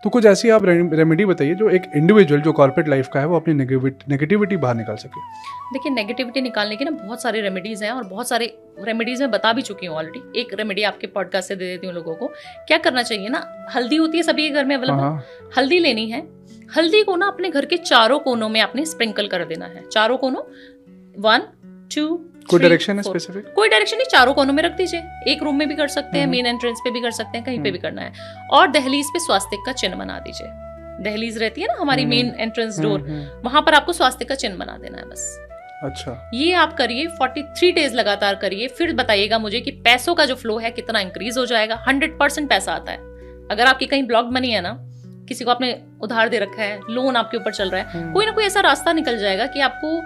तो कुछ ऐसी आप रेमेडी बताइए जो एक इंडिविजुअल जो कॉर्पोरेट लाइफ का है वो अपनी नेगेटिविटी बाहर निकाल सके। देखिए, नेगेटिविटी निकालने की ना बहुत सारे रेमेडीज हैं और बहुत सारे रेमेडीज मैं बता भी चुकी हूँ ऑलरेडी। एक रेमेडी आपके पॉडकास्ट से दे देती हूँ लोगों को। क्या करना चाहिए ना, हल्दी होती है सभी के घर में अवेलेबल, हल्दी लेनी है। हल्दी को ना अपने घर के चारों कोनों में आपने स्प्रिंकल कर देना है, चारों कोनों, 1 2 कोई डायरेक्शन है स्पेसिफिक? कोई डायरेक्शन नहीं, चारों कोनों में रख दीजिए। एक रूम में भी कर सकते हैं, मेन एंट्रेंस पे भी कर सकते हैं, कहीं पे भी करना है। और दहलीज पे स्वास्तिक का चिन्ह बना दीजिए। दहलीज रहती है ना हमारी मेन एंट्रेंस डोर, वहां पर आपको स्वास्तिक का चिन्ह बना देना है बस। अच्छा, ये आप करिए, 43 डेज लगातार करिए, फिर बताइएगा मुझे कि पैसों का जो फ्लो है कितना इंक्रीज हो जाएगा। 100% पैसा आता है। अगर आपकी कहीं ब्लॉक मनी है ना, किसी को आपने उधार दे रखा है, लोन आपके ऊपर चल रहा है, कोई ना कोई ऐसा रास्ता निकल जाएगा कि आपको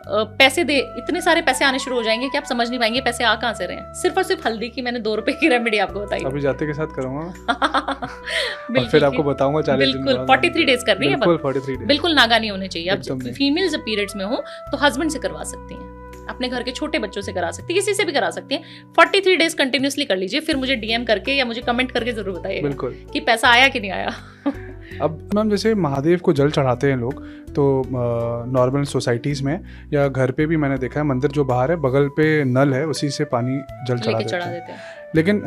पैसे दे, इतने सारे पैसे आने शुरू हो जाएंगे कि आप समझ नहीं पाएंगे पैसे आ कहाँ से रहे हैं। सिर्फ और सिर्फ हल्दी की मैंने 2 रुपए की रेमेडी आपको बताई। अभी जाते के साथ करूंगा और फिर आपको बताऊंगा 40 दिन बिल्कुल 43 डेज करनी है, बिल्कुल 43 डेज, बिल्कुल नागा नहीं होने चाहिए। अब फीमेल जब पीरियड्स में हो तो हस्बैंड से करवा सकती हैं, अपने घर के छोटे बच्चों से करा सकती है, किसी से भी करा सकती हैं। 43 डेज कंटिन्यूसली कर लीजिए, फिर मुझे डीएम करके या मुझे कमेंट करके जरूर बताइएगा बिल्कुल कि पैसा आया कि नहीं आया। अब मैम जैसे महादेव को जल चढ़ाते हैं लोग, तो नॉर्मल सोसाइटीज़ में या घर पे भी मैंने देखा है, मंदिर जो बाहर है बगल पे नल है, उसी से पानी जल चढ़ा देते हैं। लेकिन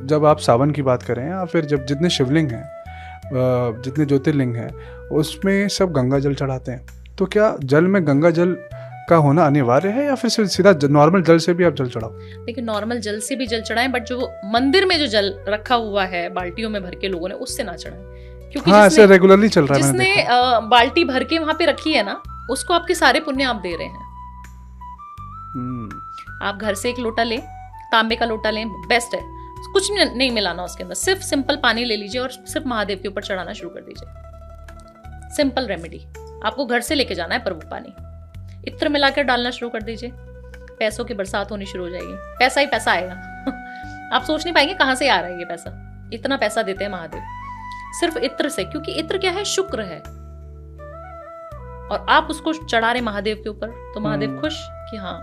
जब आप सावन की बात करें या फिर जब जितने शिवलिंग हैं, जितने ज्योतिर्लिंग हैं, उसमें सब गंगा जल चढ़ाते हैं। तो क्या जल में गंगा जल का होना अनिवार्य है या फिर सीधा नॉर्मल जल से भी आप जल चढ़ाओ? देखिए, नॉर्मल जल से भी जल चढ़ाएं, बट जो मंदिर में जो जल रखा हुआ है बाल्टियों में भर के लोगों ने, उससे ना चढ़ाएं। क्योंकि ऐसे रेगुलरली चल रहा है, जिसने बाल्टी भर के वहां पे रखी है ना, उसको आपके सारे पुण्य आप दे रहे हैं। आप घर से एक लोटा लें, तांबे का लोटा लें, बेस्ट है। कुछ नहीं मिलाना उसके अंदर, सिर्फ सिंपल पानी ले लीजिए और सिर्फ महादेव के ऊपर चढ़ाना शुरू कर दीजिए। सिंपल रेमेडी, आपको घर से लेके जाना है पर वो पानी इत्र मिलाकर डालना शुरू कर दीजिए। पैसों की बरसात होनी शुरू हो जाएगी, पैसा ही पैसा आएगा। आप सोच नहीं पाएंगे कहां से आ रहा है ये पैसा। इतना पैसा देते हैं महादेव सिर्फ इत्र से, क्योंकि इत्र क्या है, शुक्र है। और आप उसको चढ़ा रहे महादेव के ऊपर, तो महादेव खुश कि हाँ।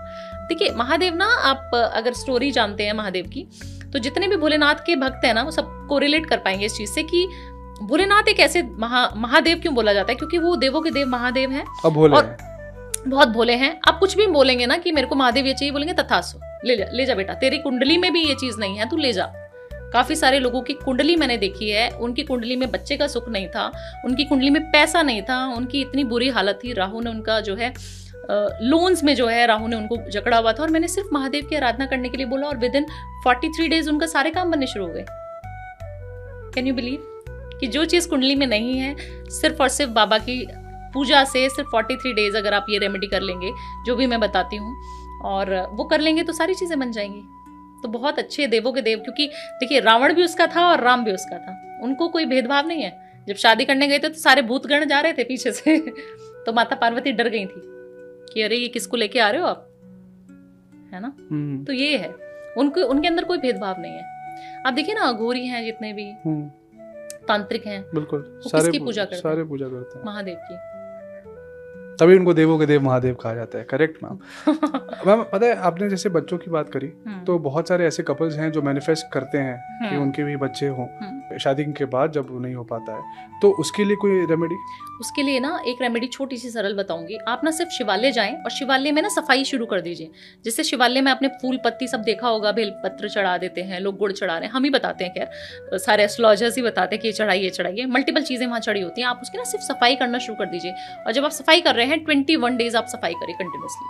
देखिए, महादेव ना, आप अगर स्टोरी जानते हैं महादेव की, तो जितने भी भोलेनाथ के भक्त हैं ना, वो सब कोरिलेट कर पाएंगे इस चीज से कि भोलेनाथ एक ऐसे महादेव क्यों बोला जाता है, क्योंकि वो देवों के देव महादेव हैं और बहुत भोले हैं। आप कुछ भी बोलेंगे ना कि मेरे को महादेव ये चाहिए, बोलेंगे तथास्तु, ले जा बेटा, तेरी कुंडली में भी ये चीज नहीं है, तू ले जा। काफी सारे लोगों की कुंडली मैंने देखी है, उनकी कुंडली में बच्चे का सुख नहीं था, उनकी कुंडली में पैसा नहीं था, उनकी इतनी बुरी हालत थी, राहु ने उनका जो है लोन्स में जो है राहु ने उनको जकड़ा हुआ था, और मैंने सिर्फ महादेव की आराधना करने के लिए बोला और विद इन 43 डेज उनका सारे काम बनने शुरू हो गए। कैन यू बिलीव कि जो चीज कुंडली में नहीं है, सिर्फ और सिर्फ बाबा की पूजा से सिर्फ 43 डेज अगर आप ये रेमेडी कर लेंगे, जो भी मैं बताती हूँ, और वो कर लेंगे तो सारी चीजें बन जाएंगी। तो बहुत अच्छे देवों के देव, क्योंकि देखिए रावण भी उसका था और राम भी उसका था, उनको कोई भेदभाव नहीं है। जब शादी करने गए थे तो सारे भूतगण जा रहे थे पीछे से तो माता पार्वती डर गई थी कि अरे ये किसको लेके आ रहे हो आप, है ना। तो ये है, उनके अंदर कोई भेदभाव नहीं है। आप देखिए ना, अघोरी हैं जितने भी, तांत्रिक हैं, बिल्कुल किसकी पूजा करते हैं? सारे पूजा करते हैं महादेव की। तभी उनको देवों के देव महादेव कहा जाता है। Correct ma'am. मैम पता है, आपने जैसे बच्चों की बात करी, तो बहुत सारे ऐसे कपल्स हैं जो मैनिफेस्ट करते हैं कि उनके भी बच्चे हों शादी के बाद, जब वो नहीं हो पाता है, तो उसके लिए कोई रेमेडी? उसके लिए ना एक रेमेडी छोटी सी सरल बताऊंगी। आप ना सिर्फ शिवालय जाएं और शिवालय में ना सफाई शुरू कर दीजिए। जैसे शिवालय में आपने फूल पत्ती सब देखा होगा, बेलपत्र चढ़ा देते हैं लोग, गुड़ चढ़ा रहे हैं, हम ही बताते हैं, खैर सारे एस्ट्रोलॉजर्स ही बताते हैं कि ये चढ़ाइए, मल्टीपल चीजें वहां चढ़ी होती हैं। आप उसकी ना सिर्फ सफाई करना शुरू कर दीजिए, और जब आप सफाई कर रहे हैं 21 डेज आप सफाई करिए कंटिन्यूसली।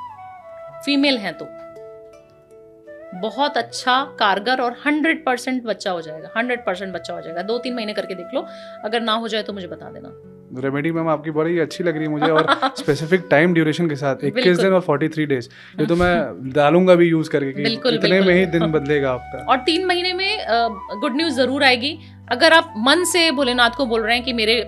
फीमेल हैं तो बहुत अच्छा कारगर और 100% बच्चा हो जाएगा, 100% बच्चा हो जाएगा। 2-3 महीने करके देख लो, अगर ना हो जाए तो मुझे बता देना। रेमेडी मैम आपकी बड़ी अच्छी लग रही है मुझे, और स्पेसिफिक टाइम ड्यूरेशन के साथ 21 दिन और 43 डेज, ये तो मैं डालूंगा भी यूज करके कि इतने में ही दिन बदलेगा आपका। और 3 महीने में गुड न्यूज जरूर आएगी। अगर आप मन से भोलेनाथ को बोल रहे हैं कि मेरे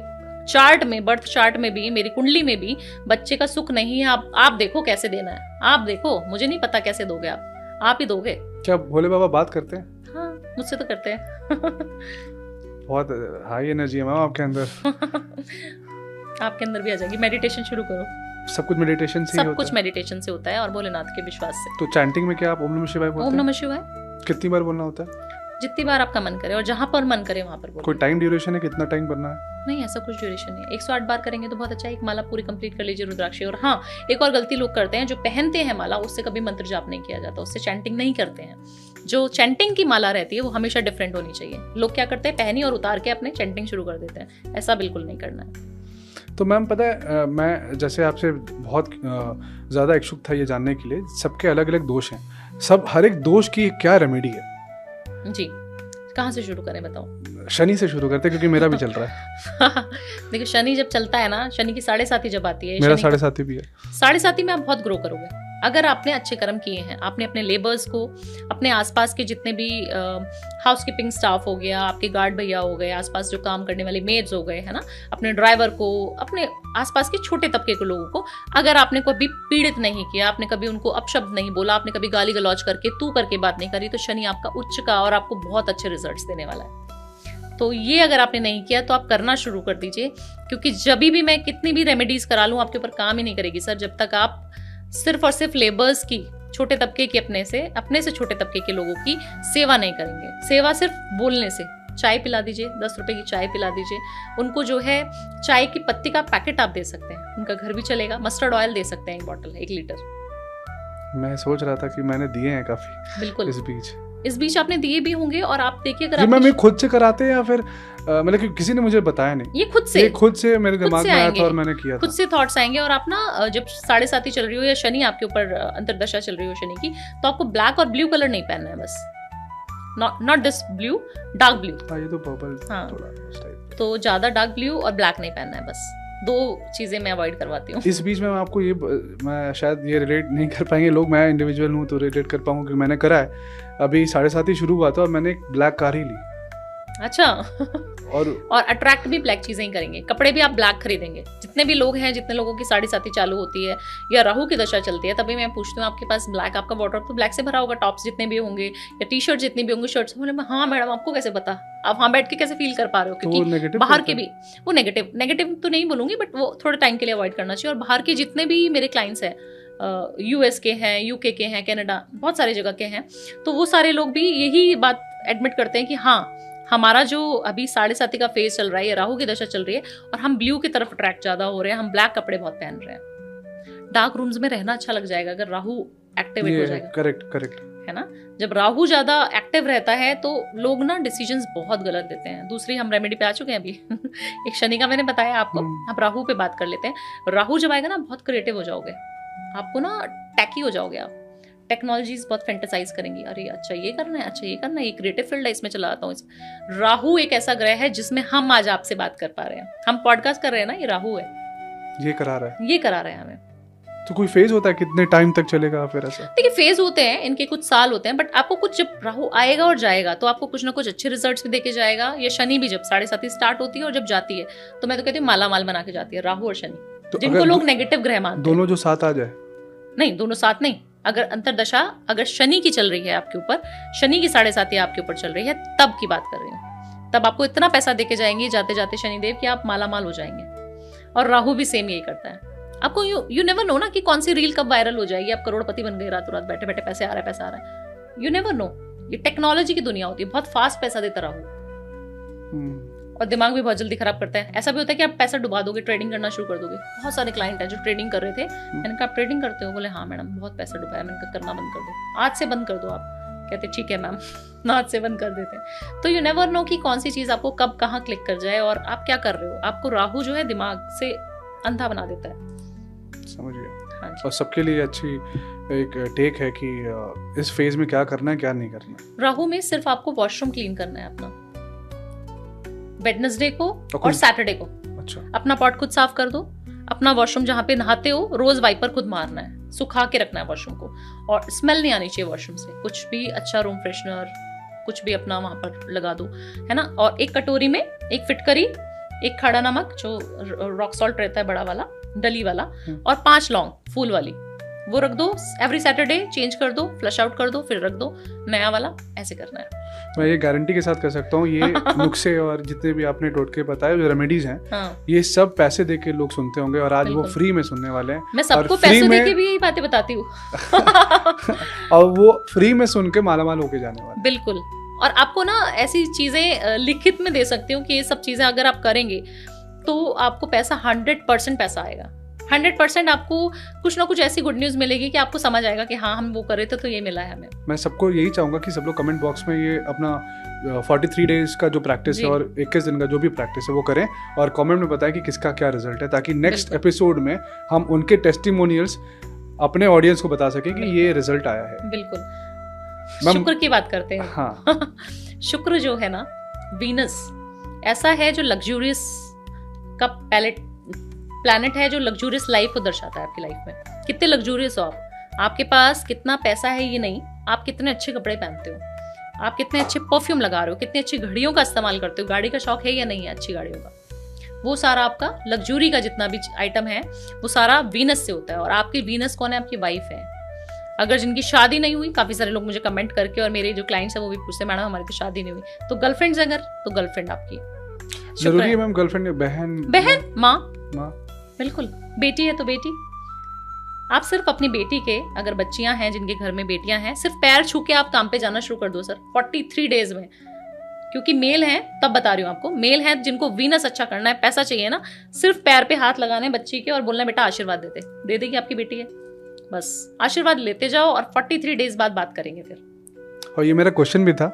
चार्ट में, बर्थ चार्ट में भी, मेरी कुंडली में भी बच्चे का सुख नहीं है, आप देखो कैसे देना है, आप देखो, मुझे नहीं पता कैसे दोगे आप ही दोगे। क्या भोले बाबा बात करते हैं? हाँ, मुझसे तो करते हैं। बहुत हाई एनर्जी है मैम आपके अंदर। आपके अंदर भी आ जाएगी। मेडिटेशन शुरू करो, सब कुछ मेडिटेशन से ही होता है? सब कुछ मेडिटेशन से होता है और भोलेनाथ के विश्वास से। तो चैंटिंग में क्या आप ओम नमः शिवाय बोलते हैं? ओम नमः शिवाय कितनी बार बोलना होता है? जितनी बार आपका मन करे और जहाँ पर मन करे वहाँ पर बोलिए। कोई टाइम ड्यूरेशन है, कितना टाइम करना है? नहीं, ऐसा कुछ ड्यूरेशन नहीं है। 108 बार करेंगे तो बहुत अच्छा है, एक माला पूरी कंप्लीट कर लीजिए रुद्राक्षी। और हाँ, एक और गलती लोग करते हैं, जो पहनते हैं माला उससे कभी मंत्र जाप नहीं किया जाता, उससे चैंटिंग नहीं करते हैं। जो चैंटिंग की माला रहती है वो हमेशा डिफरेंट होनी चाहिए। लोग क्या करते हैं, पहनी और उतार के अपने चैंटिंग शुरू कर देते हैं, ऐसा बिल्कुल नहीं करना है। तो मैम पता है, मैं जैसे आपसे बहुत ज़्यादा इच्छुक था ये जानने के लिए, सबके अलग अलग दोष हैं, हर एक दोष की क्या रेमेडी है? जी, कहाँ से शुरू करें बताओ? शनि से शुरू करते हैं, क्योंकि मेरा भी चल रहा है। देखिए, शनि जब चलता है ना, शनि की 7.5 जब आती है, मेरा 7.5 भी है। 7.5 में आप बहुत ग्रो करोगे अगर आपने अच्छे कर्म किए हैं। आपने अपने लेबर्स को, अपने आसपास के जितने भी हाउसकीपिंग स्टाफ हो गया, आपके गार्ड भैया हो गए, आसपास जो काम करने वाले मेड्स हो गए, है ना, अपने ड्राइवर को, अपने आसपास के छोटे तबके के लोगों को अगर आपने कभी पीड़ित नहीं किया, आपने कभी उनको अपशब्द नहीं बोला, आपने कभी गाली गलौज करके तू करके बात नहीं करी, तो शनि आपका उच्च का और आपको बहुत अच्छे रिजल्ट्स देने वाला है। तो ये अगर आपने नहीं किया तो आप करना शुरू कर दीजिए, क्योंकि जब भी मैं कितनी भी रेमेडीज करा लूँ आपके ऊपर काम ही नहीं करेगी सर, जब तक आप सिर्फ और सिर्फ लेबर्स की, छोटे तबके की, अपने से छोटे तबके के लोगों की सेवा नहीं करेंगे। सेवा सिर्फ बोलने से, चाय पिला दीजिए, 10 रुपए की चाय पिला दीजिए उनको, जो है चाय की पत्ती का पैकेट आप दे सकते हैं, उनका घर भी चलेगा। मस्टर्ड ऑयल दे सकते हैं 1 बॉटल, 1 लीटर। मैं सोच रहा था कि मैंने दिए हैं काफी बिल्कुल इस बीच आपने दिए भी होंगे। और आप देखिए, अगर मैं खुद से कराते हैं या फिर मतलब कि किसी ने मुझे बताया नहीं, ये खुद से मेरे दिमाग में आया था और मैंने किया था। खुद से थॉट्स आएंगे। और आप ना, जब 7.5 चल रही हो या शनि आपके ऊपर अंतर्दशा चल रही हो शनि की, तो आपको ब्लैक और ब्लू कलर नहीं पहनना है बस। Not this blue, dark blue. ये तो पर्पल। हाँ, तो ज्यादा डार्क ब्लू और ब्लैक नहीं पहनना है, बस 2 चीजें मैं अवॉइड करवाती हूँ। इस बीच में मैं आपको मैं शायद ये रिलेट नहीं कर पाएंगे लोग, मैं इंडिविजुअल हूँ तो रिलेट कर पाऊंगा, क्योंकि मैंने करा है। अभी 7.5 शुरू हुआ था और मैंने एक ब्लैक कार ही ली। अच्छा। और अट्रैक्ट भी ब्लैक चीजें ही करेंगे। कपड़े भी आप ब्लैक खरीदेंगे। जितने भी लोग हैं, जितने लोगों की 7.5 चालू होती है या राहु की दशा चलती है, तभी मैं पूछती हूँ आपके पास ब्लैक, आपका वार्डरोब तो ब्लैक से भरा होगा, टॉप्स जितने भी होंगे या टी शर्ट जितनी भी होंगी, शर्ट्स। बोले हाँ मैडम, आपको कैसे पता? आप वहाँ बैठ के कैसे फील कर पा रहे हो? क्योंकि बाहर के भी वो नेगेटिव तो नहीं बोलूंगी, बट वो थोड़े टाइम के लिए अवॉइड करना चाहिए। और बाहर के जितने भी मेरे क्लाइंट्स हैं, US के हैं, UK के हैं, कनाडा, बहुत सारी जगह के हैं, तो वो सारे लोग भी यही बात एडमिट करते हैं कि हाँ, हमारा जो अभी 7.5 का फेज चल रहा है, राहु की दशा चल रही है और हम ब्लू की तरफ अट्रैक्ट ज्यादा हो रहे हैं, हम ब्लैक कपड़े बहुत पहन रहे हैं। डार्क रूम्स में रहना अच्छा लग जाएगा अगर राहु एक्टिवेट हो जाएगा। करेक्ट है ना। जब राहु ज्यादा एक्टिव रहता है तो लोग ना डिसीजंस बहुत गलत देते हैं। दूसरी हम रेमेडी पे आ चुके हैं अभी। एक शनि का मैंने बताया आपको, अब राहु पे बात कर लेते हैं। राहु जब आएगा ना, बहुत क्रिएटिव हो जाओगे, आपको ना टैकी हो जाओगे आप, टेक्नोलॉजीज बहुत फैंटेसाइज करेंगी। अरे अच्छा ये करना है, अच्छा ये करना है, ये क्रिएटिव फील्ड है, इसमें चला आता हूँ। राहु एक ऐसा ग्रह है जिसमें हम आज आपसे बात कर पा रहे हैं, हम पॉडकास्ट कर रहे हैं ना, ये राहु है, ये करा रहा है हमें। तो कोई फेज होता है, कितने टाइम तक चलेगा फिर ऐसा? देखिए, फेज होते हैं, इनके कुछ साल होते हैं, बट आपको कुछ, जब राहु आएगा और जाएगा तो आपको कुछ ना कुछ अच्छे रिजल्ट्स भी देके जाएगा। या शनि भी जब 7.5 स्टार्ट होती है और जब जाती है, तो मैं तो कहती हूँ माला माल बना के जाती है राहु और शनि, तो जिनको लोग नेगेटिव ग्रह मानते हैं। दोनों जो साथ आ जाए? नहीं, दोनों साथ नहीं। अगर अंतरदशा अगर शनि की चल रही है आपके ऊपर, शनि की 7.5 आपके ऊपर चल रही है, तब की बात कर रही हूँ। तब आपको इतना पैसा देके जाएंगे जाते जाते शनिदेव कि आप माला माल हो जाएंगे। और राहु भी सेम यही करता है। आपको यू नेवर नो ना कि कौन सी रील कब वायरल हो जाएगी, आप करोड़पति बन गए रातों रात, बैठे बैठे पैसे आ रहा है। You never know. ये टेक्नोलॉजी की दुनिया होती है, बहुत फास्ट पैसा देता राहु, और दिमाग भी बहुत जल्दी खराब करता है। ऐसा भी होता है कि आप पैसा डुबा दोगे, ट्रेडिंग करना शुरू कर दोगे। बहुत सारे क्लाइंट हैं जो ट्रेडिंग कर रहे थे, मैंने कहा आप ट्रेडिंग करते हो? बोले हाँ मैडम, बहुत पैसा डुबाया। मैंने कहा करना बंद कर दो, आज से बंद कर दो। आप कहते ठीक है मैम, आज से बंद कर देते हैं। तो यू नेवर नो कि कौन सी चीज आपको कब कहाँ क्लिक कर जाए और आप क्या कर रहे हो। आपको राहु जो है दिमाग से अंधा बना देता है। समझ गया। हाँ, और सबके लिए अच्छी एक टेक है कि इस फेज में क्या करना है, क्या नहीं करना है। राहु में सिर्फ आपको वॉशरूम क्लीन करना है अपना, वेडनेसडे को और सैटरडे को। अच्छा। अपना पॉट खुद साफ कर दो, अपना वॉशरूम जहाँ पे नहाते हो रोज वाइपर खुद मारना है, सुखा के रखना है वॉशरूम को, और स्मेल नहीं आनी चाहिए वॉशरूम से। कुछ भी अच्छा रूम फ्रेशनर कुछ भी अपना वहां पर लगा दो, है ना। और एक कटोरी में एक फिटकरी, एक खड़ा नमक जो रॉक सॉल्ट रहता है बड़ा वाला, डली वाला, और 5 लौंग फूल वाली, वो रख दो। एवरी सैटरडे चेंज कर दो, फ्लश आउट कर दो, फिर रख दो नया वाला। ऐसे करना है। मैं ये गारंटी के साथ कह सकता हूँ, ये नुस्खे और जितने भी आपने टोटके बताए, जो रेमेडीज हैं, हाँ। ये सब पैसे दे के लोग सुनते होंगे और आज वो फ्री में सुनने वाले हैं। मैं सबको पैसे दे के भी यही बातें बताती हूँ। और वो फ्री में सुन के मालामाल होके जाने वाले। बिल्कुल और आपको ना ऐसी चीजें लिखित में दे सकती हूँ कि ये सब चीजें अगर आप करेंगे तो आपको पैसा 100% पैसा आएगा। 100% आपको कुछ ना कुछ ऐसी गुड न्यूज मिलेगी कि आपको समझ आएगा कि हाँ हम वो करे थे तो ये मिला है हमें। मैं सबको यही चाहूंगा कि सब लोग कमेंट बॉक्स में ये अपना 43 डेज का जो प्रैक्टिस है और 21 दिन का जो भी प्रैक्टिस है वो करें और कमेंट में बताएं कि किसका क्या रिजल्ट है, ताकि नेक्स्ट एपिसोड में हम उनके टेस्टिमोनियल्स अपने ऑडियंस को बता सकें कि ये रिजल्ट आया है। बिल्कुल। शुक्र की बात करते हैं। हाँ। शुक्र जो है ना, वीनस ऐसा है जो लग्जूरियस का प्लैनेट है, जो लग्जूरियस लाइफ को दर्शाता है आपकी लाइफ में। कितने लग्जूरियस हो आप, आपके पास कितना पैसा है ये नहीं, आप कितने अच्छे कपड़े पहनते हो, आप कितने अच्छे परफ्यूम लगा रहे हो, कितनी अच्छी घड़ियों का इस्तेमाल करते हो, गाड़ी का शौक है या नहीं है अच्छी गाड़ियों का, वो सारा आपका लग्जूरी का जितना भी आइटम है वो सारा वीनस से होता है। और आपकी वीनस कौन है? आपकी वाइफ है। अगर जिनकी शादी नहीं हुई, काफी सारे लोग मुझे कमेंट करके और मेरे जो क्लाइंट्स हैं वो भी पूछते मैडम हमारी तो शादी नहीं हुई, तो गर्लफ्रेंड्स अगर तो गर्लफ्रेंड आपकी जरूरी है मैम, गर्लफ्रेंड बहन माँ, बिल्कुल, बेटी है तो बेटी। आप सिर्फ अपनी बेटी के, अगर बच्चियां हैं जिनके घर में बेटियां हैं, सिर्फ पैर छू के आप काम पे जाना शुरू कर दो सर 43 डेज में। क्योंकि मेल हैं, तब बता रही हूँ आपको, मेल हैं जिनको वीनस अच्छा करना है, पैसा चाहिए ना, सिर्फ पैर पे हाथ लगाने बच्ची के और बोलना बेटा आशीर्वाद दे देगी आपकी बेटी है, बस आशीर्वाद लेते जाओ और 43 डेज बाद बात करेंगे फिर। और ये मेरा क्वेश्चन भी था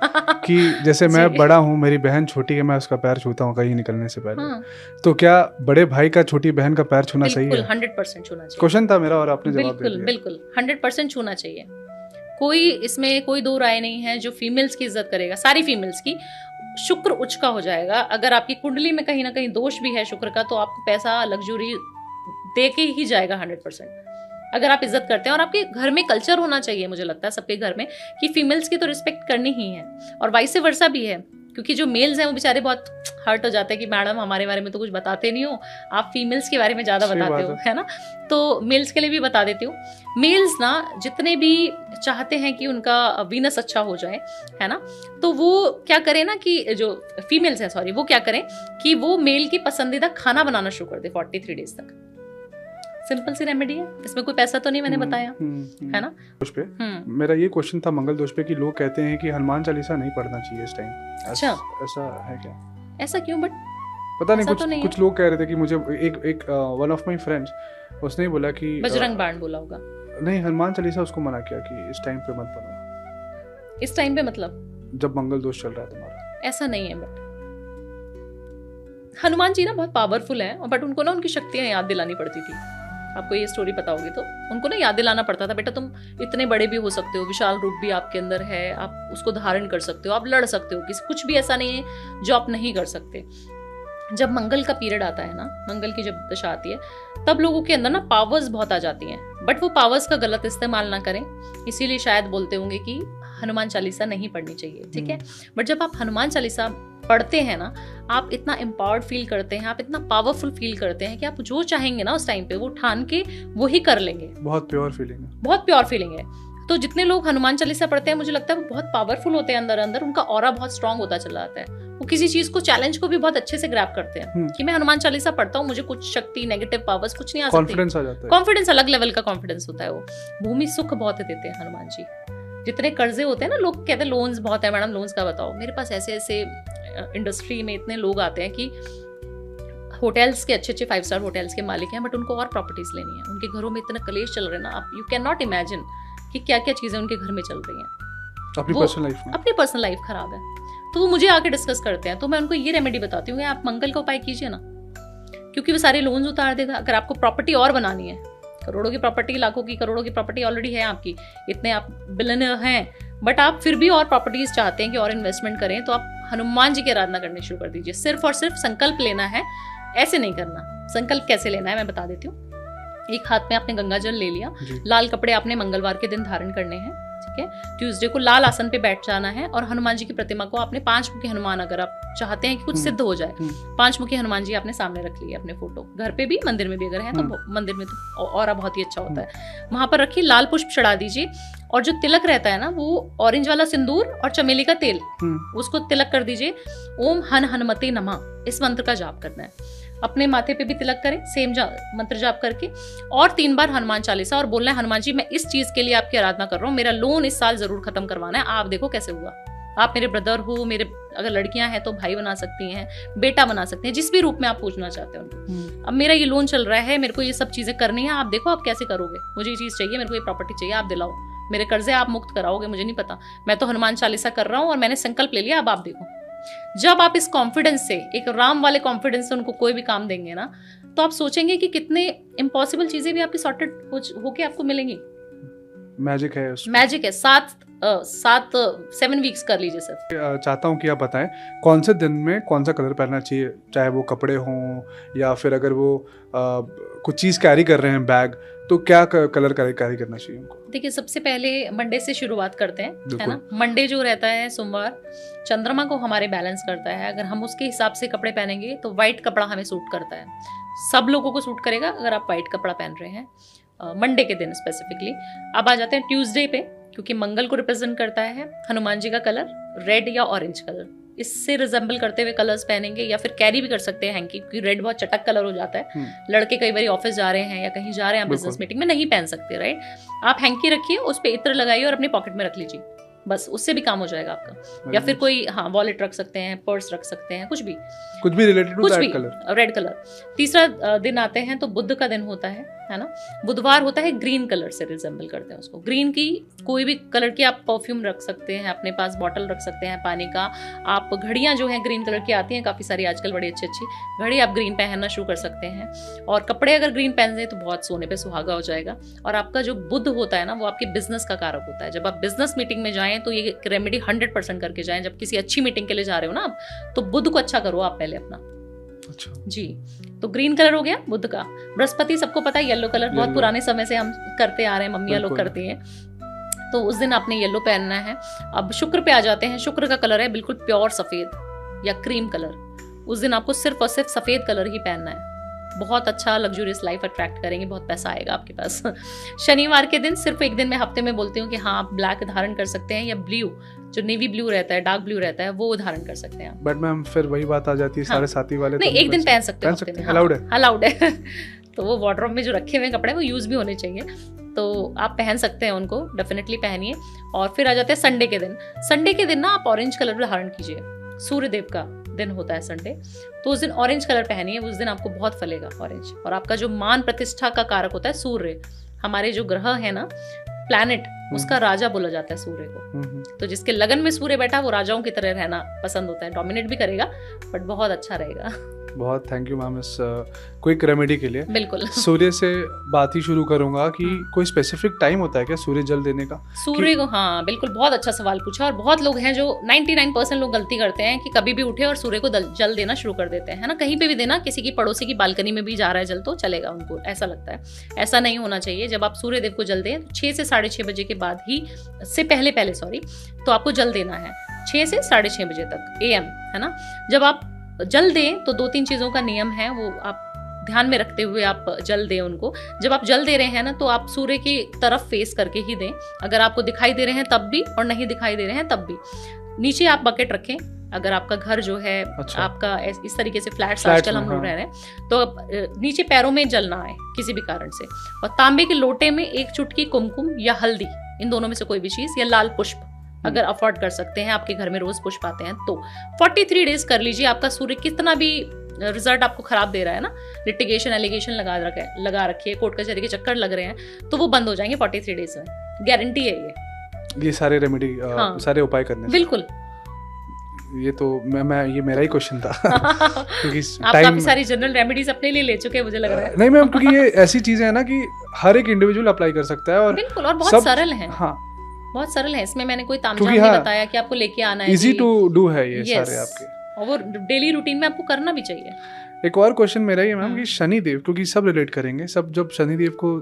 कि जैसे मैं बड़ा हूँ, मेरी बहन छोटी है, मैं उसका पैर छूता हूँ कहीं निकलने से पहले, हाँ। तो क्या बड़े भाई का छोटी बहन का पैर छूना सही है? 100% छूना चाहिए। क्वेश्चन था मेरा और आपने जवाब दे दिया। बिल्कुल 100% छूना चाहिए। कोई इसमें कोई दो राय नहीं है। जो फीमेल्स की इज्जत करेगा, सारी फीमेल्स की, शुक्र उच्च का हो जाएगा। अगर आपकी कुंडली में कहीं ना कहीं दोष भी है शुक्र का, तो आपको पैसा लग्जरी दे के ही जाएगा 100%। अगर आप इज्जत करते हैं, और आपके घर में कल्चर होना चाहिए, मुझे लगता है सबके घर में, कि फीमेल्स की तो रिस्पेक्ट करनी ही है, और वाइस वर्सा भी है। क्योंकि जो मेल्स हैं वो बेचारे बहुत हर्ट हो जाते हैं कि मैडम हमारे बारे में तो कुछ बताते नहीं हो, आप फीमेल्स के बारे में ज्यादा बताते हो, है ना। तो मेल्स के लिए भी बता देती हूँ, मेल्स ना जितने भी चाहते हैं कि उनका वीनस अच्छा हो जाए, है ना, तो वो क्या करें ना, कि जो फीमेल्स है सॉरी, वो क्या करें कि वो मेल की पसंदीदा खाना बनाना शुरू कर दे 43 डेज तक। सिंपल सी रेमेडी है, इसमें कोई पैसा तो नहीं मैंने बताया, है ना। दोष पे मेरा ये क्वेश्चन था मंगल दोष पे, कि लोग कहते हैं कि हनुमान चालीसा नहीं पढ़ना चाहिए इस टाइम। अच्छा, ऐसा है क्या? ऐसा क्यों? बट पता नहीं, कुछ लोग कह रहे थे कि मुझे एक वन ऑफ माय फ्रेंड्स, उसने बोला कि बजरंग बाण बोला होगा, नहीं हनुमान चालीसा उसको मना किया कि इस टाइम पे मत पढ़ो। इस टाइम पे मतलब जब मंगल दोष चल रहा है तुम्हारा? ऐसा नहीं है, बट हनुमान जी ना बहुत पावरफुल है, बट उनको ना उनकी शक्तियां याद दिलानी पड़ती थी। आपको ये स्टोरी पता होगी तो उनको ना याद दिलाना पड़ता था, बेटा तुम इतने बड़े भी हो सकते हो, विशाल रूप भी आपके अंदर है, आप उसको धारण कर सकते हो, आप लड़ सकते हो, किसी कुछ भी ऐसा नहीं है जो आप नहीं कर सकते। जब मंगल का पीरियड आता है ना, मंगल की जब दशा आती है, तब लोगों के अंदर ना पावर्स बहुत आ जाती हैं, बट वो पावर्स का गलत इस्तेमाल ना करें। इसीलिए शायद बोलते होंगे कि हनुमान चालीसा नहीं पढ़नी चाहिए, ठीक है। बट जब आप हनुमान चालीसा पढ़ते हैं ना, आप इतना एम्पावर्ड फील करते हैं, आप इतना पावरफुल फील करते हैं कि आप जो चाहेंगे ना उस टाइम पे वो ठान के वो ही कर लेंगे। बहुत प्योर फीलिंग है, बहुत प्योर फीलिंग है। तो जितने लोग हनुमान चालीसा पढ़ते हैं, मुझे लगता है वो बहुत पावरफुल होते हैं अंदर अंदर, उनका ऑरा बहुत स्ट्रांग होता चला जाता है। वो किसी चीज को, चैलेंज को भी बहुत अच्छे से ग्रैब करते हैं कि मैं हनुमान चालीसा पढ़ता हूँ, मुझे कुछ शक्ति, नेगेटिव पावर्स कुछ नहीं आ सकती। कॉन्फिडेंस आ जाता है, कॉन्फिडेंस, अलग लेवल का कॉन्फिडेंस होता है वो। भूमि सुख बहुत देते हैं हनुमान जी। जितने कर्जे होते हैं ना, लोग कहते हैं लोन्स बहुत है मैडम, लोन्स का बताओ। मेरे पास ऐसे ऐसे इंडस्ट्री में इतने लोग आते हैं कि होटल्स के अच्छे 5 स्टार होटल्स के मालिक हैं, बट उनको और प्रॉपर्टीज लेनी है। उनके घरों में इतना कलेश चल रहे हैं ना, आप यू कैन नॉट इमेजिन कि क्या क्या चीजें उनके घर में चल रही हैं। अपनी पर्सनल लाइफ में, अपनी पर्सनल लाइफ खराब है, तो वो मुझे आके डिस्कस करते हैं। तो मैं उनको ये रेमेडी बताती हूँ, आप मंगल का उपाय कीजिए ना, क्योंकि वो सारे लोन्स उतार देगा। अगर आपको प्रॉपर्टी और बनानी है, करोड़ों की प्रॉपर्टी, लाखों की, करोड़ों की प्रॉपर्टी ऑलरेडी है आपकी, इतने आप बिलियनर हैं, बट आप फिर भी और प्रॉपर्टीज चाहते हैं कि और इन्वेस्टमेंट करें, तो आप हनुमान जी की आराधना करनी शुरू कर दीजिए। सिर्फ और सिर्फ संकल्प लेना है, ऐसे नहीं करना। संकल्प कैसे लेना है मैं बता देती हूँ। एक हाथ में आपने गंगा जल ले लिया, लाल कपड़े आपने मंगलवार के दिन धारण करने हैं, ठीक है। ट्यूसडे को लाल आसन पे बैठ जाना है, और हनुमान जी की प्रतिमा को आपने 5 मुखी हनुमान, अगर आप चाहते हैं कि कुछ सिद्ध हो जाए, 5 मुखी हनुमान जी आपने सामने रख लिए, अपने फोटो घर पे भी, मंदिर में भी अगर है तो मंदिर में तो और बहुत ही अच्छा होता है, वहां पर रखिए। लाल पुष्प चढ़ा दीजिए, और जो तिलक रहता है ना, वो ऑरेंज वाला सिंदूर और चमेली का तेल, उसको तिलक कर दीजिए। ओम हन हनुमते नमः, इस मंत्र का जाप करना है। अपने माथे पे भी तिलक करें, सेम मंत्र जाप करके, और 3 बार हनुमान चालीसा, और बोलना है हनुमान जी मैं इस चीज के लिए आपकी आराधना कर रहा हूँ, मेरा लोन इस साल जरूर खत्म करवाना है, आप देखो कैसे हुआ। आप मेरे ब्रदर हो, मेरे अगर लड़कियां हैं तो भाई बना सकती हैं, बेटा बना सकते हैं, जिस भी रूप में आप पूछना चाहते हो उनको। अब मेरा ये लोन चल रहा है, मेरे को ये सब चीजें करनी है, आप देखो आप कैसे करोगे, मुझे ये चीज चाहिए, मेरे को ये प्रॉपर्टी चाहिए, आप दिलाओ, मेरे कर्जे आप मुक्त कराओगे, मुझे नहीं पता, मैं तो हनुमान चालीसा कर रहा हूँ और मैंने संकल्प ले लिया, अब आप देखो। जब आप इस कॉन्फिडेंस से, एक राम वाले कॉन्फिडेंस से उनको कोई भी काम देंगे ना, तो आप सोचेंगे कि कितने इम्पॉसिबल चीजें भी आपकी सॉर्टेड होके आपको मिलेंगी। मैजिक है उसमें। मैजिक है। 7 वीक्स कर लीजिए सर। चाहता हूँ कि आप बताएं कौन से दिन में कौन सा कलर पहनना चाहिए, चाहे वो कपड़े हों या फिर अगर वो कुछ चीज़ कैरी कर रहे हैं बैग, तो क्या कलर कैरी करना चाहिए उनको? देखिए, सबसे पहले मंडे से शुरुआत करते हैं, है ना। मंडे जो रहता है सोमवार, चंद्रमा को हमारे बैलेंस करता है। अगर हम उसके हिसाब से कपड़े पहनेंगे तो व्हाइट कपड़ा हमें सूट करता है, सब लोगों को सूट करेगा अगर आप व्हाइट कपड़ा पहन रहे हैं मंडे के दिन स्पेसिफिकली। अब आ जाते हैं ट्यूसडे पे, क्योंकि मंगल को रिप्रेजेंट करता है हनुमान जी का कलर रेड या ऑरेंज कलर, इससे रिजेंबल करते हुए कलर्स पहनेंगे, या फिर कैरी भी कर सकते हैं हैंकी, क्योंकि रेड बहुत चटक कलर हो जाता है। लड़के कई बार ऑफिस जा रहे हैं या कहीं जा रहे हैं बिजनेस मीटिंग में, नहीं पहन सकते, राइट। आप हैंकी रखिए, उस पर इत्र लगाइए और अपनी पॉकेट में रख लीजिए, बस उससे भी काम हो जाएगा आपका। या फिर कोई वॉलेट रख सकते हैं, पर्स रख सकते हैं, कुछ भी related to that colour, red colour. तीसरा दिन आते हैं तो बुध का दिन होता है ना। बुधवार होता है ग्रीन कलर से रिजेंबल करते हैं उसको। ग्रीन की कोई भी कलर की आप परफ्यूम रख सकते हैं, अपने पास बॉटल रख सकते हैं पानी का। आप घड़ियां जो हैं ग्रीन कलर की आती हैं काफी सारी आजकल, बड़ी अच्छी अच्छी घड़ी आप ग्रीन पहनना शुरू कर सकते हैं। और कपड़े अगर ग्रीन पहनते हैं तो बहुत सोने पे सुहागा हो जाएगा। और आपका जो बुध होता है ना, वो आपके बिजनेस का कारक होता है। जब आप बिजनेस मीटिंग में जाएं तो ये रेमेडी 100% करके जाएं। जब किसी अच्छी मीटिंग के लिए जा रहे हो ना आप, तो बुध को अच्छा करो आप पहले अपना। अच्छा जी, तो ग्रीन कलर हो गया बुध का। बृहस्पति सबको पता है येलो कलर, बहुत पुराने समय से हम करते आ रहे हैं, मम्मियां लोग करती हैं, तो उस दिन आपने येलो पहनना है। अब शुक्र पे आ जाते हैं। शुक्र का कलर है बिल्कुल प्योर सफेद या क्रीम कलर। उस दिन आपको सिर्फ और सिर्फ सफेद कलर ही पहनना है। बहुत अच्छा लग्जूरियस लाइफ अट्रैक्ट करेंगे, बहुत पैसा आएगा आपके पास। शनिवार के दिन सिर्फ एक दिन मैं हफ्ते में बोलती हूँ कि हाँ, आप ब्लैक धारण कर सकते हैं या ब्लू, जो नेवी ब्लू रहता है, डार्क ब्लू रहता है, वो धारण कर सकते हैं। बट मैम फिर वही बात आ जाती है, सारे साथी वाले नहीं, एक दिन पहन सकते हैं, अलाउड है। तो वो वार्डरोब में जो रखे हुए कपड़े वो यूज भी होने चाहिए, तो आप पहन सकते हैं उनको, डेफिनेटली पहनिए। और फिर आ जाते हैं संडे के दिन। संडे के दिन ना आप ऑरेंज कलर धारण कीजिए, सूर्यदेव का दिन होता है संडे, तो उस दिन ऑरेंज कलर पहनिए, उस दिन आपको बहुत फलेगा ऑरेंज। और आपका जो मान प्रतिष्ठा का कारक होता है सूर्य, हमारे जो ग्रह है ना, प्लैनेट, उसका राजा बोला जाता है सूर्य को। तो जिसके लगन में सूर्य बैठा वो राजाओं की तरह रहना पसंद होता है, डोमिनेट भी करेगा, बट बहुत अच्छा रहेगा। बहुत थैंक यू मैम इस क्विक रेमेडी के लिए। बिल्कुल। सूर्य से बात ही शुरू करूंगा कि कोई स्पेसिफिक टाइम होता है क्या सूर्य जल देने का? सूर्य को, हाँ बिल्कुल, बहुत अच्छा सवाल पूछा। और बहुत लोग हैं जो 99% लोग गलती करते हैं कि कभी भी उठे और सूर्य को जल देना शुरू कर देते हैं, है ना। कहीं पे भी देना, किसी की पड़ोसी की बालकनी में भी जा रहा है जल तो चलेगा, उनको ऐसा लगता है। ऐसा नहीं होना चाहिए। जब आप सूर्य देव को जल दें तो 6 से 6:30 बजे के बाद ही, से पहले तो आपको जल देना है 6 से 6:30 बजे तक AM, है ना। जब आप जल दें तो 2-3 चीजों का नियम है, वो आप ध्यान में रखते हुए आप जल दें उनको। जब आप जल दे रहे हैं ना, तो आप सूर्य की तरफ फेस करके ही दें। अगर आपको दिखाई दे रहे हैं तब भी, और नहीं दिखाई दे रहे हैं तब भी। नीचे आप बकेट रखें, अगर आपका घर जो है आपका इस तरीके से फ्लैट्स आजकल हम लोग रह रहे हैं, तो नीचे पैरों में जल ना आए किसी भी कारण से। और तांबे के लोटे में 1 चुटकी कुमकुम या हल्दी, इन दोनों में से कोई भी चीज, या लाल पुष्प अगर अफोर्ड कर सकते हैं, आपके घर में रोज पुष्प आते हैं तो 43 डेज कर लीजिए। आपका सूर्य कितना भी रिजल्ट आपको खराब दे रहा है ना, लिटिगेशन एलिगेशन लगा रखिए, कोर्ट कचहरी के चक्कर लग रहे हैं, तो वो बंद हो जाएंगे 43 डेज में, गारंटी है ये सारे रेमेडी, सारे उपाय करने से। बिल्कुल। ये तो मैं ये मेरा ही क्वेश्चन था क्योंकि आप काफी सारी जनरल रेमेडीज अपने लिए ले चुके हैं, मुझे लग रहा है। नहीं मैम, क्योंकि ये ऐसी चीजें है ना कि हर एक इंडिविजुअल अप्लाई कर सकता है, और बिल्कुल, और बहुत सरल है। हाँ, बहुत सरल है, इसमें मैंने कोई तामझाम नहीं बताया कि आपको लेके आना है। इजी टू डू है ये सारे आपके, और वो डेली रूटीन में आपको करना भी चाहिए। एक और क्वेश्चन मेरा ही है मैम कि शनिदेव, क्योंकि सब रिलेट करेंगे, सब जब शनिदेव को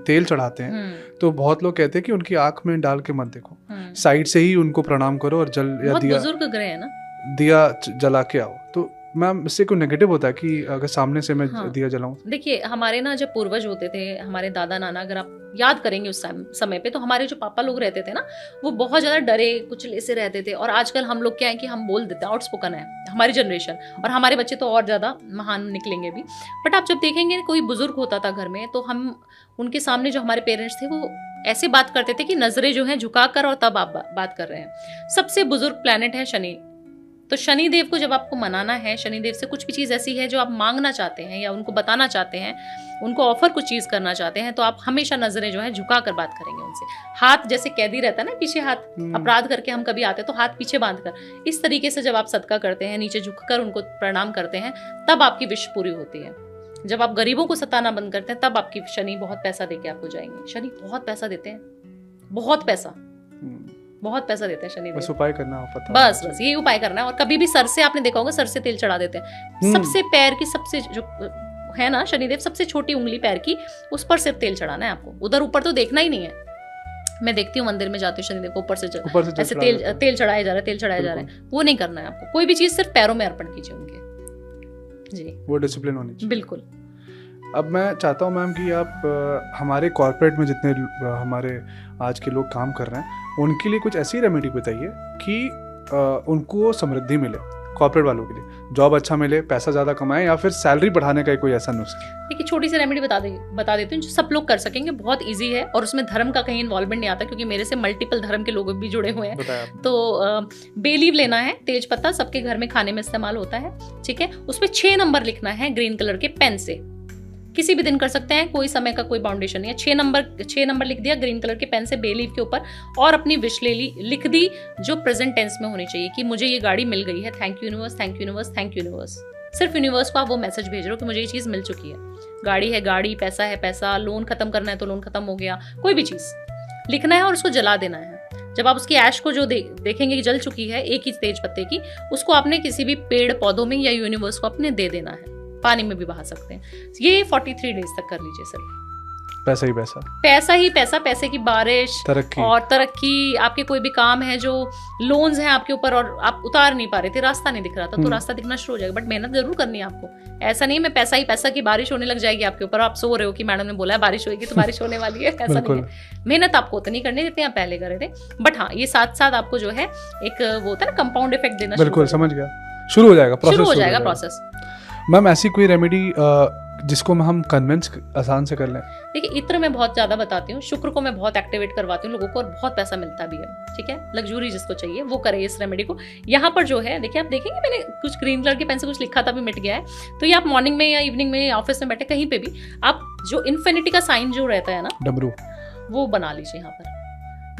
तेल चढ़ाते हैं तो बहुत लोग कहते हैं कि उनकी आंख में डाल के मत देखो, साइड से ही उनको प्रणाम करो और जल या दिया, बुजुर्ग ग्रह है ना, दिया जला के आओ। तो मैम इससे कोई नेगेटिव होता है कि अगर सामने से मैं दिया जलाऊं? देखिए, हमारे ना जब पूर्वज होते थे, हमारे दादा नाना, अगर आप याद करेंगे उस समय पे, तो हमारे जो पापा लोग रहते थे ना, वो बहुत ज्यादा डरे कुचले से रहते थे। और आजकल हम लोग क्या है कि हम बोल देते हैं, आउटस्पोकन है हमारी जनरेशन, और हमारे बच्चे तो और ज्यादा महान निकलेंगे भी। बट आप जब देखेंगे कोई बुजुर्ग होता था घर में, तो हम उनके सामने, जो हमारे पेरेंट्स थे, वो ऐसे बात करते थे कि नजरें जो हैं झुकाकर और तब आप बात कर रहे हैं। सबसे बुजुर्ग प्लैनेट है शनि। तो शनि देव को जब आपको मनाना है, शनि देव से कुछ भी चीज ऐसी है जो आप मांगना चाहते हैं या उनको बताना चाहते हैं, उनको ऑफर कुछ चीज करना चाहते हैं, तो आप हमेशा नजरें जो है झुका कर बात करेंगे उनसे। हाथ जैसे कैदी रहता है ना पीछे, हाथ अपराध करके हम कभी आते हैं तो हाथ पीछे बांध कर, इस तरीके से जब आप सदका करते हैं, नीचे झुककर उनको प्रणाम करते हैं, तब आपकी विश पूरी होती है। जब आप गरीबों को सताना बंद करते हैं, तब आपकी शनि बहुत पैसा देके आपको जाएंगे। शनि बहुत पैसा देते हैं, बहुत पैसा देते हैं शनि। बस उपाय करना पता, बस ये उपाय करना है। और कभी भी सर से, आपने देखा होगा सर से तेल चढ़ा देते हैं। सबसे पैर की सबसे जो है ना शनिदेव, सबसे छोटी उंगली पैर की, उस पर सिर्फ तेल चढ़ाना है आपको। उधर ऊपर तो देखना ही नहीं है। मैं देखती हूँ मंदिर में जाती हूँ, शनिदेव को ऊपर से ऐसे तेल चढ़ाया जा रहा है, वो नहीं करना है आपको। कोई भी चीज सिर्फ पैरों में अर्पण कीजिए उनके। जी, वो डिसिप्लिन होनी चाहिए। बिल्कुल। अब मैं चाहता हूँ मैम कि आप हमारे कॉर्पोरेट में जितने हमारे आज के लोग काम कर रहे हैं, उनके लिए कुछ ऐसी रेमेडी बताइए कि उनको समृद्धि मिले, कॉर्पोरेट वालों के लिए जॉब अच्छा मिले, पैसा ज़्यादा कमाएं, या फिर सैलरी बढ़ाने का कोई ऐसा नुस्खा। देखिए, छोटी सी रेमेडी बता देती हूँ जो सब लोग कर सकेंगे, बहुत इजी है और उसमें धर्म का कहीं इन्वॉल्वमेंट नहीं आता, क्योंकि मेरे से मल्टीपल धर्म के लोग भी जुड़े हुए हैं। तो बे लीव लेना है, तेज पत्ता सबके घर में खाने में इस्तेमाल होता है, ठीक है। उस पर 6 नंबर लिखना है ग्रीन कलर के पेन से। किसी भी दिन कर सकते हैं, कोई समय का कोई बाउंडेशन नहीं है। 6 नंबर लिख दिया ग्रीन कलर के पेन से बे लीव के ऊपर, और अपनी विश लिख दी जो प्रेजेंट टेंस में होनी चाहिए कि मुझे ये गाड़ी मिल गई है, thank you universe, thank you universe, thank you universe. सिर्फ यूनिवर्स को आप वो मैसेज भेज रहे हो कि मुझे ये चीज मिल चुकी है। गाड़ी है गाड़ी, पैसा है पैसा, लोन खत्म करना है तो लोन खत्म हो गया, कोई भी चीज लिखना है और उसको जला देना है। जब आप उसकी ऐश को जो देखेंगे कि जल चुकी है एक ही तेज पत्ते की, उसको आपने किसी भी पेड़ पौधों में या यूनिवर्स को अपने दे देना है। पानी में भी बहा सकते हैं। ये 43 डेज तक कर लीजिए सिर्फ। पैसा ही पैसा, पैसा ही पैसा, पैसे की बारिश, तरक्की और तरक्की। आपके कोई भी काम है जो लोन्स हैं आपके ऊपर और आप उतार नहीं पा रहे थे, रास्ता नहीं दिख रहा था, तो रास्ता दिखना शुरू हो जाएगा। बट मेहनत जरूर करनी है आपको। ऐसा नहीं मैं पैसा ही पैसा की बारिश होने लग जाएगी आपके ऊपर, आप सो रहे हो कि मैडम ने बोला है बारिश होगी तो बारिश होने वाली है, ऐसा नहीं है। मेहनत आपको उतनी करनी जितनी आप पहले कर रहे थे, बट हाँ, ये साथ साथ आपको जो है एक वो होता है ना कंपाउंड इफेक्ट देना। बिल्कुल, समझ गया, शुरू हो जाएगा प्रोसेस। मैम, ऐसी कोई रेमेडी जिसको हम कन्विंस आसान से कर लें? देखिए, इत्र मैं बहुत ज्यादा बताती हूँ, शुक्र को मैं बहुत एक्टिवेट करवाती हूँ लोगों को, और बहुत पैसा मिलता भी है, ठीक है। लग्जरी जिसको चाहिए वो करे इस रेमेडी को। यहाँ पर जो है देखिए, आप देखेंगे मैंने कुछ ग्रीन कलर के पेन से कुछ लिखा था, भी मिट गया है। तो ये आप मॉर्निंग में या इवनिंग में ऑफिस में बैठे कहीं पे भी, आप जो इन्फिनिटी का साइन जो रहता है ना, डमरू, वो बना लीजिए यहाँ पर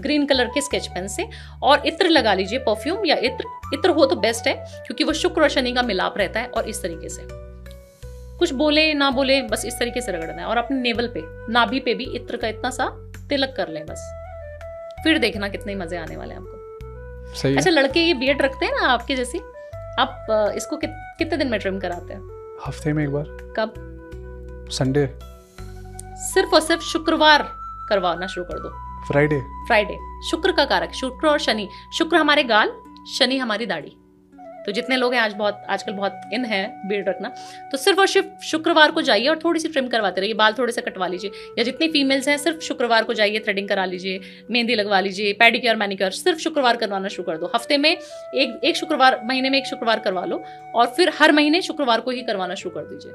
ग्रीन कलर के स्केच पेन से, और इत्र लगा लीजिए, परफ्यूम या इत्र हो तो बेस्ट है, क्योंकि वो शुक्र और शनि का मिलाप रहता है। और इस तरीके से कुछ बोले ना बोले, बस इस तरीके से रगड़ना है, और अपने नेवल पे, नाभि पे भी इत्र का इतना सा तिलक कर लें बस। फिर देखना कितने मजे आने वाले हैं आपको। सही है। अच्छा, लड़के ये बियर्ड रखते हैं ना आपके जैसी, आप इसको कितने दिन में ट्रिम कराते हैं? हफ्ते में एक बार। कब? संडे। सिर्फ और सिर्फ शुक्रवार करवाना शुरू कर दो। फ्राइडे। शुक्र का कारक शुक्र और शनि। शुक्र हमारे गाल, शनि हमारी दाढ़ी। तो जितने लोग हैं आजकल बहुत इन है बियर्ड रखना, तो सिर्फ और सिर्फ शुक्रवार को जाइए और थोड़ी सी ट्रिम करवाते रहिए, बाल थोड़े से कटवा लीजिए। या जितनी फीमेल्स हैं सिर्फ शुक्रवार को जाइए, थ्रेडिंग करा लीजिए, मेहंदी लगवा लीजिए, पेडिक्योर मैनिक्योर सिर्फ शुक्रवार करवाना शुरू कर दो। हफ्ते में एक शुक्रवार, महीने में एक शुक्रवार करवा लो, और फिर हर महीने शुक्रवार को ही करवाना शुरू कर दीजिए।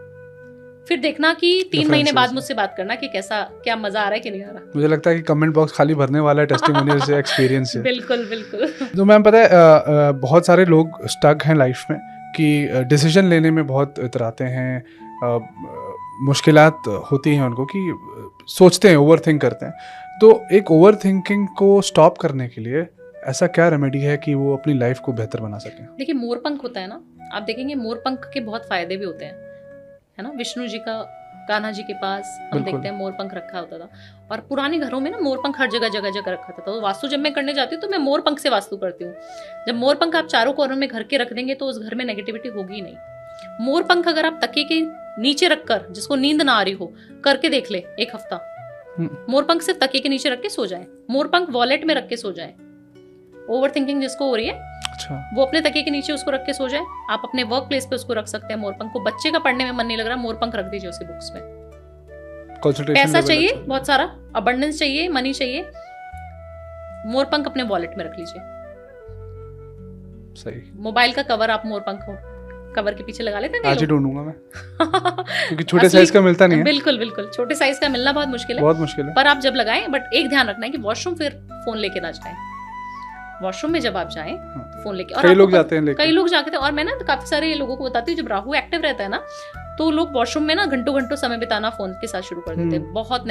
फिर देखना कि 3 महीने बाद मुझसे बात करना कि क्या मजा आ रहा है कि नहीं आ रहा। मुझे लगता है कि कमेंट बॉक्स खाली भरने वाला है टेस्टिमोनियल से, एक्सपीरियंस से। बिल्कुल। तो मैम, पता है बहुत सारे लोग स्टक हैं लाइफ में कि डिसीजन लेने में बहुत इतराते हैं, मुश्किलात होती हैं उनको, कि सोचते हैं, ओवर थिंक करते हैं। तो एक ओवर थिंकिंग को स्टॉप करने के लिए ऐसा क्या रेमेडी है कि वो अपनी लाइफ को बेहतर बना सकें? देखिए, मोरपंख होता है ना, आप देखेंगे मोरपंख के बहुत फायदे भी होते हैं, है ना। विष्णु जी का, कान्हा जी के पास हम देखते हैं मोरपंख रखा होता था, और पुराने घरों में ना मोरपंख हर जगह रखा था। तो वास्तु जब मैं करने जाती हूँ तो मैं मोरपंख से वास्तु करती हूँ। जब मोरपंख आप चारों कोनों में घर के रख देंगे तो उस घर में नेगेटिविटी होगी ही नहीं। मोरपंख अगर आप तकिए के नीचे रखकर, जिसको नींद ना आ रही हो, करके देख ले 1 हफ्ता, मोरपंख से तकिए के नीचे रख के सो जाए, मोरपंख वॉलेट में रख के सो जाए। ओवर थिंकिंग जिसको हो रही है, अच्छा, वो अपने तकिए के नीचे उसको रख के सो जाए। आप अपने वर्क प्लेस पे उसको रख सकते हैं मोरपंख को। बच्चे का पढ़ने में मन नहीं लग रहा, मोरपंख रख दीजिए उसकी बुक्स में। पैसा चाहिए बहुत सारा, अबंडेंस चाहिए, मनी चाहिए, मोरपंख अपने वॉलेट में रख लीजिए। सही। मोबाइल का कवर आप मोरपंख कवर के पीछे लगा लेते हैं। आज ही ढूंढूंगा मैं क्योंकि छोटे साइज का मिलता नहीं है। बिल्कुल बिल्कुल, छोटे साइज का मिलना बहुत मुश्किल है, बहुत मुश्किल है। पर आप जब लगाएं, बट एक ध्यान रखना है कि वॉशरूम फिर फोन लेके ना जाएं। वॉशरूम में जब आप जाएं तो फोन लेके, और कई लोग जाते हैं, कई लोग जाते हैं। और मैं ना काफी सारे लोगों को बताती हूँ, जब राहु एक्टिव रहता है ना, तो लोग वॉशरूम में ना घंटों घंटों समय बिताना फोन के साथ शुरू कर देते हैं। बहुत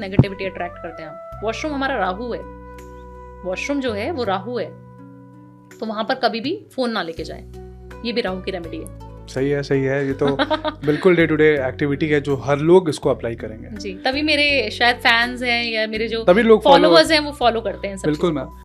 नेगेटिविटी अट्रैक्ट करते हैं। वॉशरूम हमारा राहु है, वॉशरूम जो है वो राहु है, तो वहां पर कभी भी फोन ना लेके जाएं। ये भी राहु की रेमेडी है। सही है। ये तो बिल्कुल डे टू डे एक्टिविटी है जो हर लोग इसको अप्लाई करेंगे जी। तभी मेरे शायद फैंस हैं या मेरे जो तभी लोग फॉलोअर्स हैं वो फॉलो करते हैं। बिल्कुल मैम।